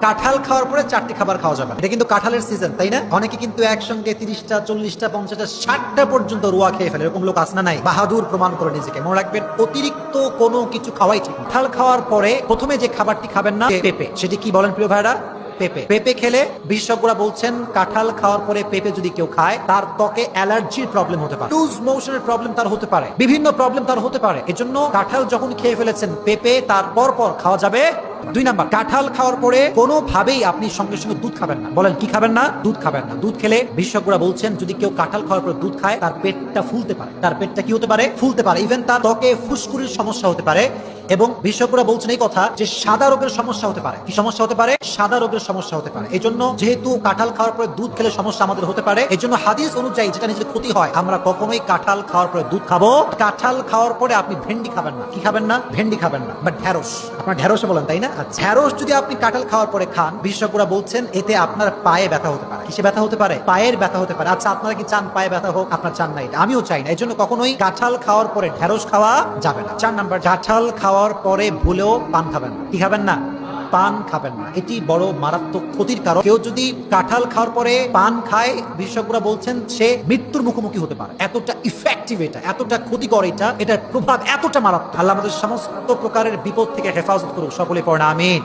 কাঁঠাল খাওয়ার পরে 4টি খাবার খাওয়া যাবে না। এটা কিন্তু কাঁঠালের সিজন, তাই না? অনেকে কিন্তু একসঙ্গে 30টা 40টা 50টা 60টা পর্যন্ত রুয়া খেয়ে ফেলে। এরকম লোক আছে না নাই? বাহাদুর প্রমাণ করে নিজেকে। মনে রাখবেন, অতিরিক্ত কোনো কিছু খাওয়াই ঠিক না। কাঁঠাল খাওয়ার পরে প্রথমে যে খাবারটি খাবেন না, পেঁপে। সেটি কি বলেন প্রিয় ভাইরা? পেঁপে। পেঁপে খেলে বিশেষজ্ঞরা বলছেন কাঁঠাল খাওয়ার পরে পেঁপে যদি কেউ খায়, তার ত্বকে অ্যালার্জির প্রবলেম হতে পারে, লুজ মোশনের প্রবলেম তার হতে পারে, বিভিন্ন প্রবলেম তার হতে পারে। এজন্য কাঁঠাল যখন খেয়ে ফেলেছেন, পেঁপে তার পর খাওয়া যাবে। 2 নাম্বার, কাঁঠাল খাওয়ার পরে কোনোভাবেই আপনি সঙ্গে সঙ্গে দুধ খাবেন না। বলেন কি খাবেন না? দুধ খাবেন না। দুধ খেলে বিশেষজ্ঞরা বলছেন যদি কেউ কাঁঠাল খাওয়ার পরে দুধ খায়, তার পেটটা ফুলতে পারে। তার পেটটা কি হতে পারে? ফুলতে পারে। ইভেন তার ত্বকে ফুসকুড়ির সমস্যা হতে পারে। এবং বিশেষজ্ঞরা বলছেন এই কথা যে সাদা রোগের সমস্যা হতে পারে। কি সমস্যা হতে পারে? সাদা রোগের সমস্যা হতে পারে। এই জন্য যেহেতু কাঁঠাল খাওয়ার পরে দুধ খেলে সমস্যা আমাদের হতে পারে, এই জন্য হাদিস অনুযায়ী যেটা নিজের ক্ষতি হয়, আমরা কখনোই কাঁঠাল খাওয়ার পরে দুধ খাবো। কাঁঠাল খাওয়ার পরে আপনি ভেন্ডি খাবেন না। কি খাবেন না? ভেন্ডি খাবেন না, বাট ঢেঁড়স। আপনার ঢেঁড়সে বলেন, তাই না? ঢেঁড়স যদি আপনি কাঁঠাল খাওয়ার পরে খান, বিশেষজ্ঞরা বলছেন এতে আপনার পায়ে ব্যথা হতে পারে। কিসে ব্যথা হতে পারে? পায়ের ব্যথা হতে পারে। আচ্ছা, আপনারা কি চান পায়ে ব্যথা হোক? আপনার চান না? এটা আমিও চাই না। এই জন্য কখনোই কাঁঠাল খাওয়ার পরে ঢেঁড়স খাওয়া যাবে না। 4 নাম্বার, কাঁঠাল খাওয়ার পরে ভুলেও পান খাবেন না। কি খাবেন না? পান খাবেন না। এটি বড় মারাত্মক ক্ষতির কারণ। কেউ যদি কাঁঠাল খাওয়ার পরে পান খায়, বিশেষজ্ঞরা বলছেন সে মৃত্যুর মুখোমুখি হতে পারে। এতটা ইফেক্টিভ এটা, এতটা ক্ষতিকর এটা, এটার প্রভাব এতটা মারাত্মক। আল্লাহ আমাদের সমস্ত প্রকারের বিপদ থেকে হেফাজত করুক। সকলে পড়ে আমিন।